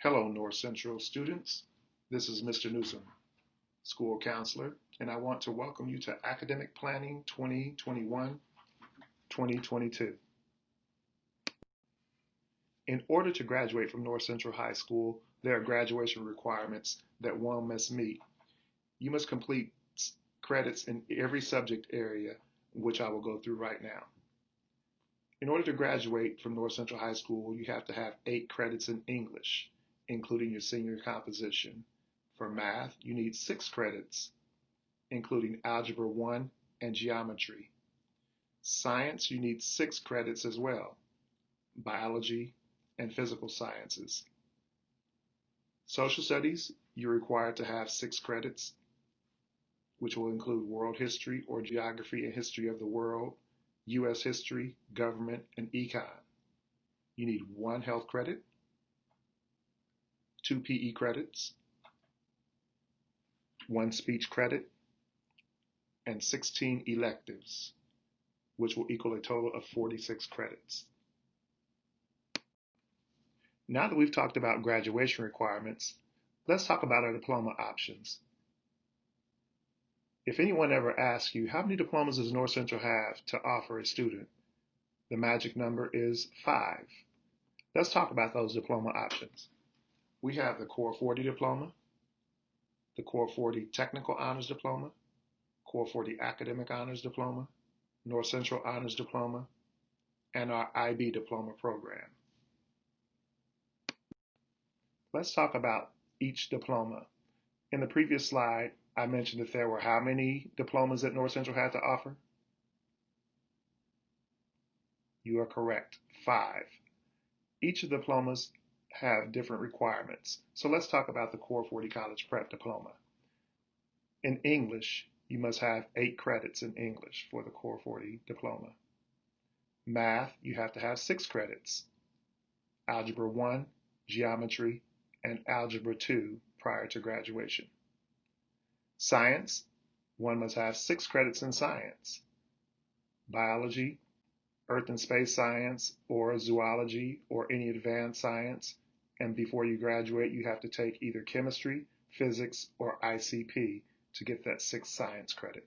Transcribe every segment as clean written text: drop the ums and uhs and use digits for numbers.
Hello, North Central students. This is Mr. Newsom, school counselor, and I want to welcome you to Academic Planning 2021-2022. In order to graduate from North Central High School, there are graduation requirements that one must meet. You must complete credits in every subject area, which I will go through right now. In order to graduate from North Central High School, you have to have 8 credits in English, including your senior composition. For math, you need 6 credits, including Algebra 1 and Geometry. Science, you need 6 credits as well, Biology and Physical Sciences. Social Studies, you're required to have 6 credits, which will include World History or Geography and History of the World, U.S. History, Government, and Econ. You need 1 health credit, 2 PE credits, 1 speech credit, and 16 electives, which will equal a total of 46 credits. Now that we've talked about graduation requirements, let's talk about our diploma options. If anyone ever asks you, how many diplomas does North Central have to offer a student? The magic number is 5. Let's talk about those diploma options. We have the Core 40 diploma, the Core 40 Technical Honors Diploma, Core 40 Academic Honors Diploma, North Central Honors Diploma, and our IB Diploma program. Let's talk about each diploma. In the previous slide, I mentioned that there were how many diplomas that North Central had to offer? You are correct, 5. Each of the diplomas have different requirements. So let's talk about the Core 40 College Prep Diploma. In English, you must have 8 credits in English for the Core 40 Diploma. Math, you have to have 6 credits. Algebra 1, Geometry, and Algebra 2 prior to graduation. Science, one must have 6 credits in science. Biology, Earth and Space Science, or Zoology, or any advanced science. And before you graduate, you have to take either chemistry, physics, or ICP to get that 6th science credit.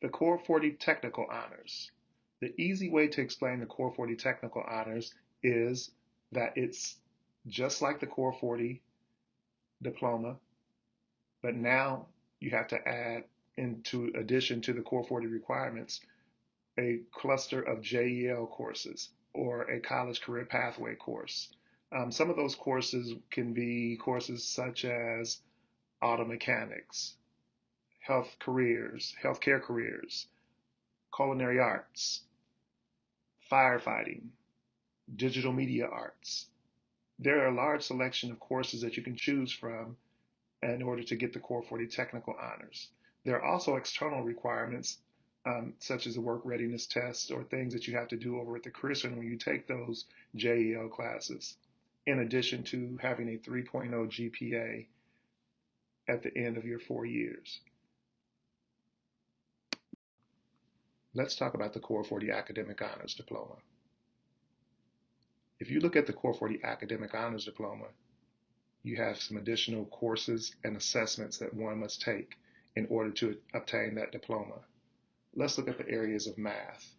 The Core 40 Technical Honors. The easy way to explain the Core 40 Technical Honors is that it's just like the Core 40 diploma, but now you have to add, into addition to the Core 40 requirements, a cluster of JEL courses or a college career pathway course. Some of those courses can be courses such as auto mechanics, healthcare careers, culinary arts, firefighting, digital media arts. There are a large selection of courses that you can choose from in order to get the Core 40 Technical Honors. There are also external requirements, such as a work readiness test or things that you have to do over at the Career Center when you take those JEL classes, in addition to having a 3.0 GPA at the end of your 4 years. Let's talk about the Core 40 Academic Honors Diploma. If you look at the Core 40 Academic Honors Diploma, you have some additional courses and assessments that one must take in order to obtain that diploma. Let's look at the areas of math.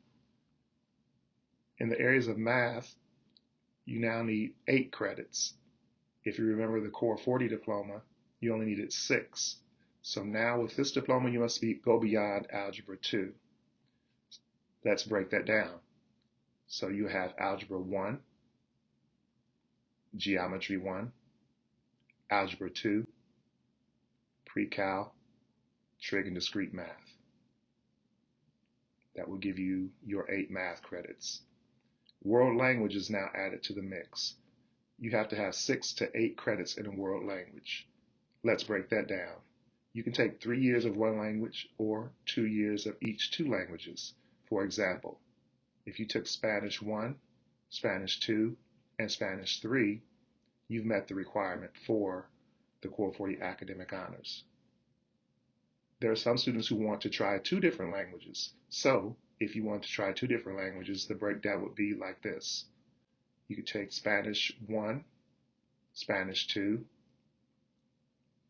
In the areas of math, you now need 8 credits. If you remember the Core 40 diploma, you only needed 6. So now with this diploma, you must go beyond Algebra 2. Let's break that down. So you have Algebra 1, Geometry 1, Algebra 2, Pre-Cal, Trig and Discrete Math. That will give you your 8 math credits. World language is now added to the mix. You have to have 6 to 8 credits in a world language. Let's break that down. You can take 3 years of one language or 2 years of each 2 languages. For example, if you took Spanish 1, Spanish 2, and Spanish 3, you've met the requirement for the Core 40 Academic Honors. There are some students who want to try 2 different languages. So if you want to try 2 different languages, the breakdown would be like this. You could take Spanish 1, Spanish 2,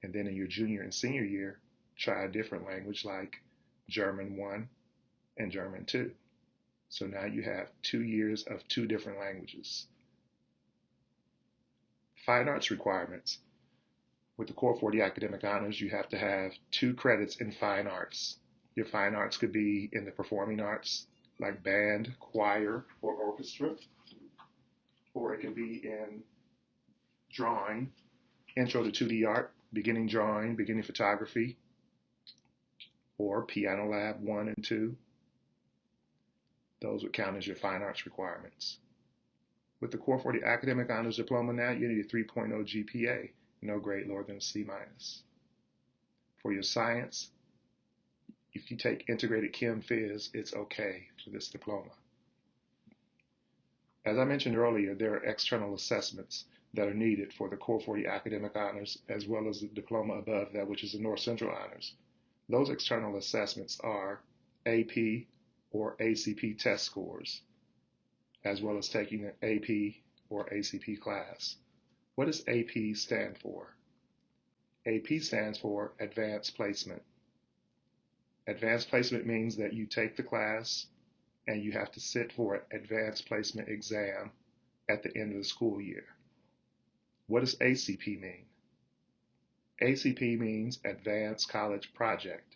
and then in your junior and senior year, try a different language like German 1 and German 2. So now you have 2 years of 2 different languages. Fine arts requirements. With the Core 40 Academic Honors, you have to have 2 credits in fine arts. Your fine arts could be in the performing arts, like band, choir, or orchestra, or it can be in drawing, intro to 2D art, beginning drawing, beginning photography, or piano lab 1 and 2. Those would count as your fine arts requirements. With the Core 40 Academic Honors Diploma now, you need a 3.0 GPA, no grade lower than a C-. For your science, if you take integrated chem phys, it's okay for this diploma. As I mentioned earlier, there are external assessments that are needed for the Core 40 Academic Honors, as well as the diploma above that, which is the North Central Honors. Those external assessments are AP or ACP test scores, as well as taking an AP or ACP class. What does AP stand for? AP stands for Advanced Placement. Advanced Placement means that you take the class and you have to sit for an Advanced Placement exam at the end of the school year. What does ACP mean? ACP means Advanced College Project.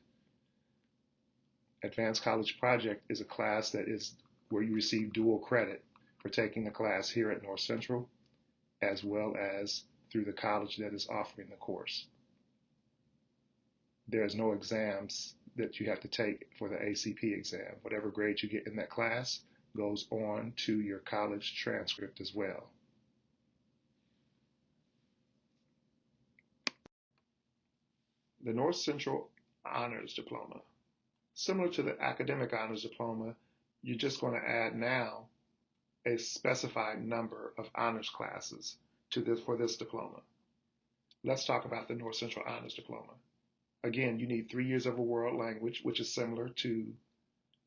Advanced College Project is a class that is where you receive dual credit for taking the class here at North Central, as well as through the college that is offering the course. There's no exams that you have to take for the ACP exam. Whatever grade you get in that class goes on to your college transcript as well. The North Central Honors Diploma. Similar to the Academic Honors Diploma, you're just going to add now a specified number of honors classes for this diploma. Let's talk about the North Central Honors Diploma. Again, you need 3 years of a world language, which is similar to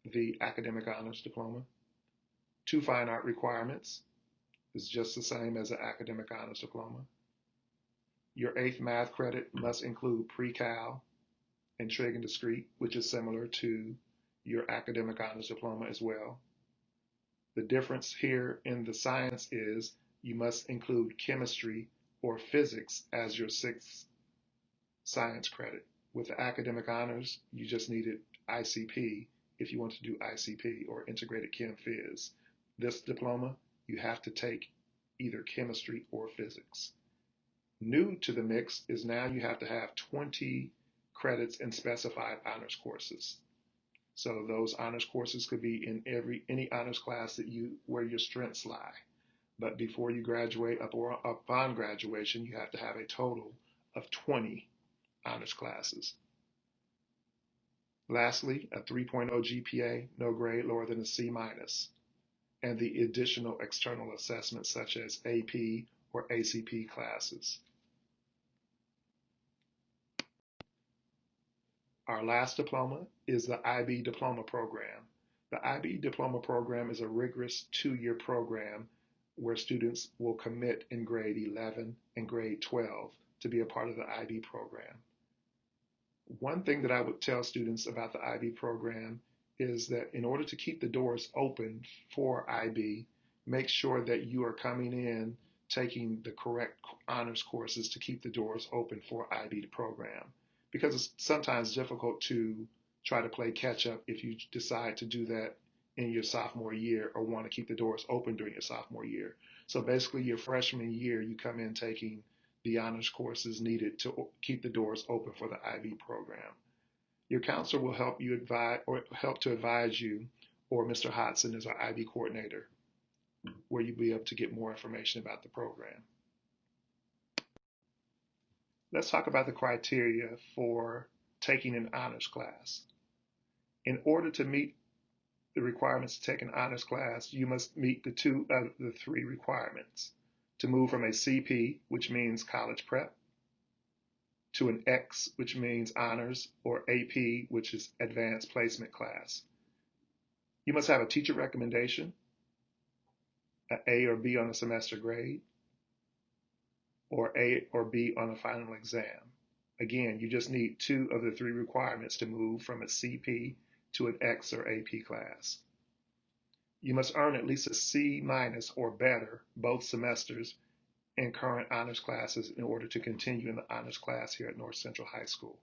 the Academic Honors Diploma. 2 fine art requirements is just the same as the Academic Honors Diploma. Your 8th math credit must include pre-cal and trig and discrete, which is similar to your Academic Honors Diploma as well. The difference here in the science is you must include chemistry or physics as your 6th science credit. With the Academic Honors, you just needed ICP if you want to do ICP or Integrated Chem Phys. This diploma, you have to take either chemistry or physics. New to the mix is now you have to have 20 credits in specified honors courses. So those honors courses could be in any honors class that where your strengths lie. But before you graduate, upon graduation, you have to have a total of 20 honors classes. Lastly, a 3.0 GPA, no grade lower than a C-, and the additional external assessments such as AP or ACP classes. Our last diploma is the IB Diploma Program. The IB Diploma Program is a rigorous 2-year program where students will commit in grade 11 and grade 12 to be a part of the IB program. One thing that I would tell students about the IB program is that in order to keep the doors open for IB, make sure that you are coming in taking the correct honors courses to keep the doors open for IB program. Because it's sometimes difficult to try to play catch up if you decide to do that in your sophomore year or want to keep the doors open during your sophomore year. So basically your freshman year, you come in taking the honors courses needed to keep the doors open for the IB program. Your counselor will help to advise you, or Mr. Hodson is our IB coordinator, where you'll be able to get more information about the program. Let's talk about the criteria for taking an honors class. In order to meet the requirements to take an honors class, you must meet the 2 of the 3 requirements. To move from a CP, which means college prep, to an X, which means honors, or AP, which is advanced placement class. You must have a teacher recommendation, an A or B on a semester grade, or A or B on a final exam. Again, you just need two of the three requirements to move from a CP to an X or AP class. You must earn at least a C minus or better both semesters in current honors classes in order to continue in the honors class here at North Central High School.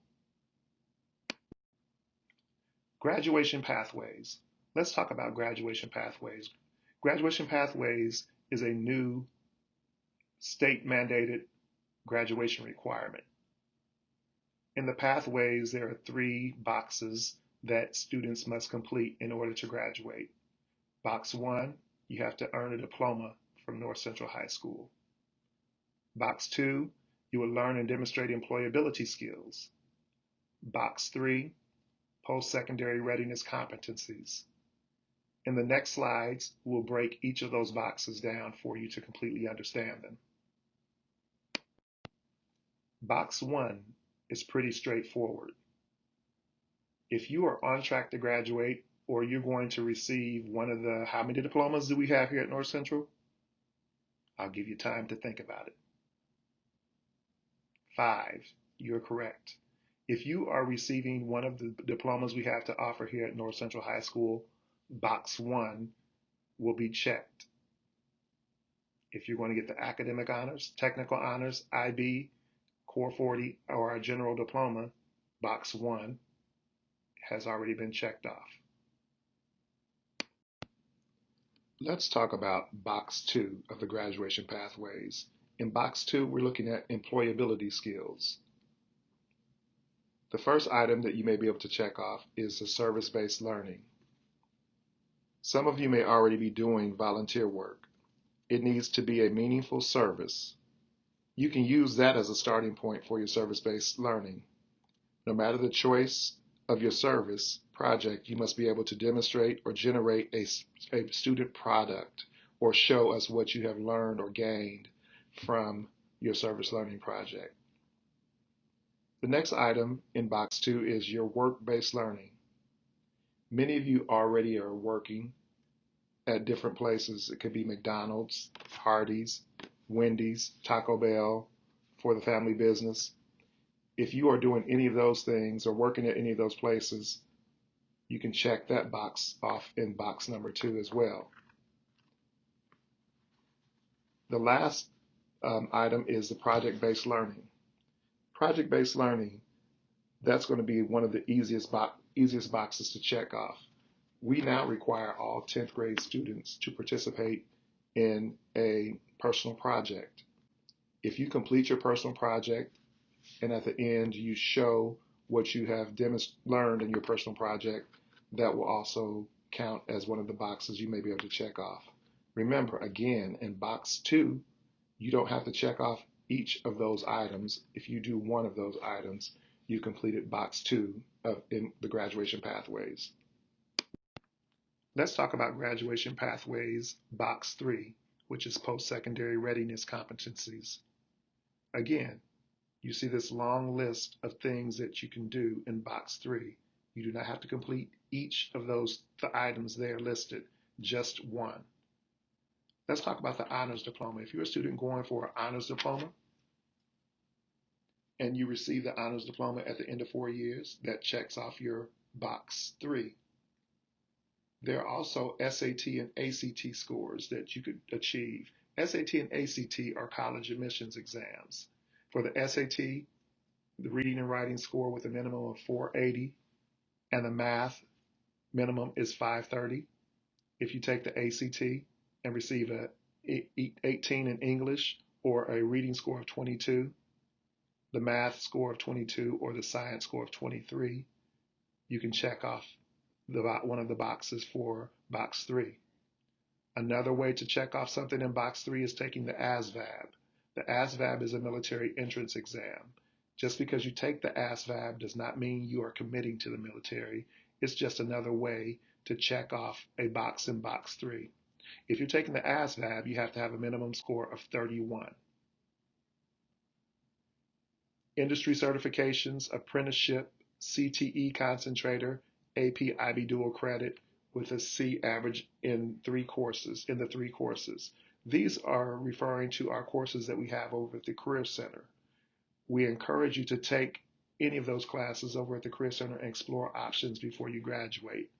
Graduation pathways. Let's talk about graduation pathways. Graduation pathways is a new state mandated graduation requirement. In the pathways, there are three boxes that students must complete in order to graduate. Box 1, you have to earn a diploma from North Central High School. Box 2, you will learn and demonstrate employability skills. Box 3, post-secondary readiness competencies. In the next slides, we'll break each of those boxes down for you to completely understand them. Box 1 is pretty straightforward. If you are on track to graduate, or you're going to receive one of the, how many diplomas do we have here at North Central? I'll give you time to think about it. 5, you're correct. If you are receiving one of the diplomas we have to offer here at North Central High School, box 1 will be checked. If you're going to get the academic honors, technical honors, IB, Core 40, or our general diploma, box 1 has already been checked off. Let's talk about box 2 of the graduation pathways. In box 2, we're looking at employability skills. The first item that you may be able to check off is the service-based learning. Some of you may already be doing volunteer work. It needs to be a meaningful service. You can use that as a starting point for your service-based learning. No matter the choice of your service project, you must be able to demonstrate or generate a student product or show us what you have learned or gained from your service learning project. The next item in box 2 is your work-based learning. Many of you already are working at different places. It could be McDonald's, Hardee's, Wendy's, Taco Bell, for the family business. If you are doing any of those things or working at any of those places, you can check that box off in box number 2 as well. The last item is the project-based learning. Project-based learning, that's going to be one of the easiest boxes to check off. We now require all 10th grade students to participate in a personal project. If you complete your personal project and at the end you show what you have learned in your personal project, that will also count as one of the boxes you may be able to check off. Remember, again, in box 2, you don't have to check off each of those items. If you do one of those items, you completed box 2 in the graduation pathways. Let's talk about graduation pathways box 3, which is post-secondary readiness competencies. Again, you see this long list of things that you can do in box 3. You do not have to complete each of those items there listed, just one. Let's talk about the honors diploma. If you're a student going for an honors diploma and you receive the honors diploma at the end of 4 years, that checks off your box 3. There are also SAT and ACT scores that you could achieve. SAT and ACT are college admissions exams. For the SAT, the reading and writing score with a minimum of 480, and the math minimum is 530. If you take the ACT and receive a 18 in English or a reading score of 22, the math score of 22, or the science score of 23, you can check off one of the boxes for box 3. Another way to check off something in box 3 is taking the ASVAB. The ASVAB is a military entrance exam. Just because you take the ASVAB does not mean you are committing to the military. It's just another way to check off a box in box 3. If you're taking the ASVAB, you have to have a minimum score of 31. Industry certifications, apprenticeship, CTE concentrator, AP IB dual credit, with a C average in the three courses. These are referring to our courses that we have over at the Career Center. We encourage you to take any of those classes over at the Career Center and explore options before you graduate.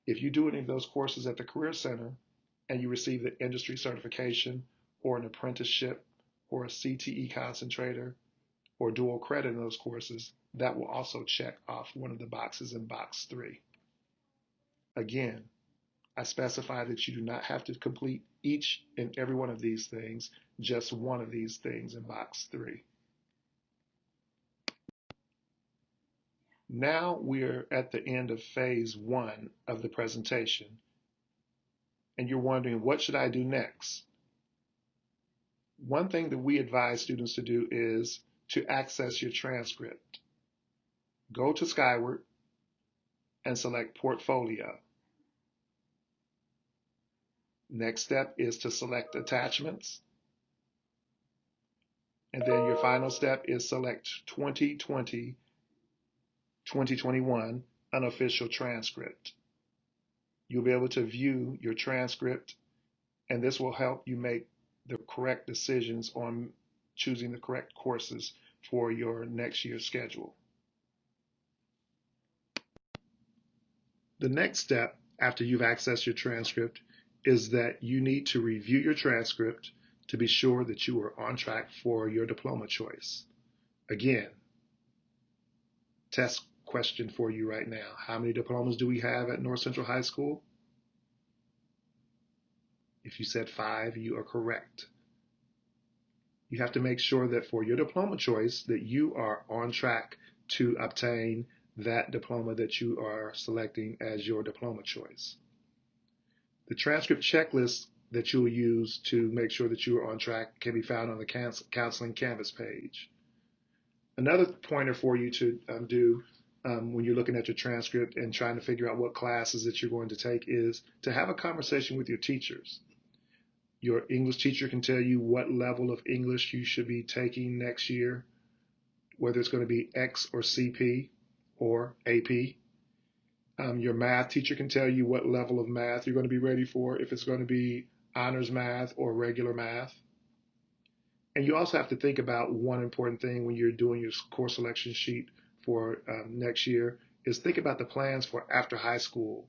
If you do any of those courses at the Career Center and you receive the industry certification or an apprenticeship or a CTE concentrator or dual credit in those courses, that will also check off one of the boxes in box 3. Again, I specify that you do not have to complete each and every one of these things, just one of these things in box 3. Now we're at the end of phase 1 of the presentation, and you're wondering, what should I do next? One thing that we advise students to do is to access your transcript. Go to Skyward and select Portfolio. Next step is to select Attachments. And then your final step is select 2020-2021 Unofficial Transcript. You'll be able to view your transcript, and this will help you make the correct decisions on choosing the correct courses for your next year's schedule. The next step after you've accessed your transcript is that you need to review your transcript to be sure that you are on track for your diploma choice. Again, test question for you right now. How many diplomas do we have at North Central High School? If you said 5, you are correct. You have to make sure that for your diploma choice that you are on track to obtain that diploma that you are selecting as your diploma choice. The transcript checklist that you'll use to make sure that you are on track can be found on the Counseling Canvas page. Another pointer for you to do when you're looking at your transcript and trying to figure out what classes that you're going to take is to have a conversation with your teachers. Your English teacher can tell you what level of English you should be taking next year, whether it's going to be X or CP or AP. Your math teacher can tell you what level of math you're going to be ready for, if it's going to be honors math or regular math. And you also have to think about one important thing when you're doing your course selection sheet for next year is think about the plans for after high school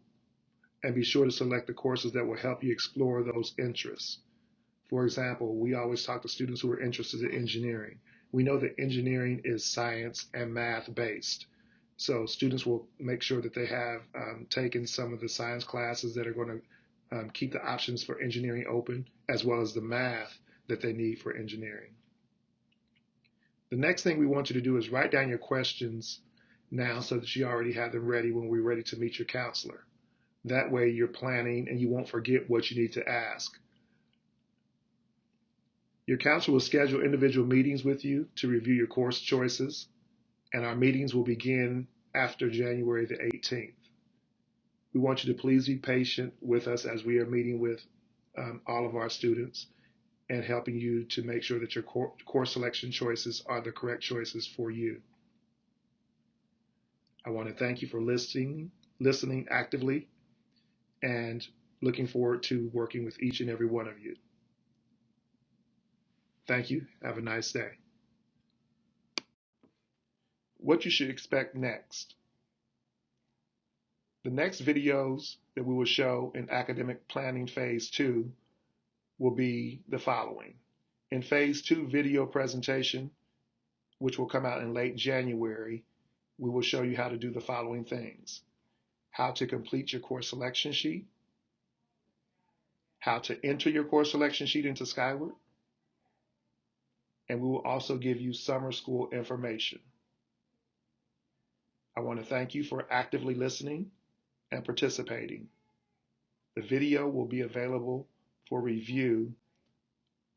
and be sure to select the courses that will help you explore those interests. For example, we always talk to students who are interested in engineering. We know that engineering is science and math based. So students will make sure that they have taken some of the science classes that are going to keep the options for engineering open, as well as the math that they need for engineering. The next thing we want you to do is write down your questions now so that you already have them ready when we're ready to meet your counselor. That way you're planning and you won't forget what you need to ask. Your counselor will schedule individual meetings with you to review your course choices, and our meetings will begin after January the 18th. We want you to please be patient with us as we are meeting with all of our students and helping you to make sure that your course selection choices are the correct choices for you. I want to thank you for listening actively, and looking forward to working with each and every one of you. Thank you. Have a nice day. What you should expect next. The next videos that we will show in Academic Planning Phase 2 will be the following. In Phase 2 video presentation, which will come out in late January, we will show you how to do the following things. How to complete your course selection sheet, how to enter your course selection sheet into Skyward, and we will also give you summer school information. I want to thank you for actively listening and participating. The video will be available for review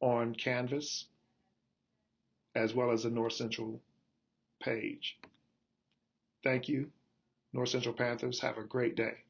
on Canvas as well as the North Central page. Thank you. North Central Panthers, have a great day.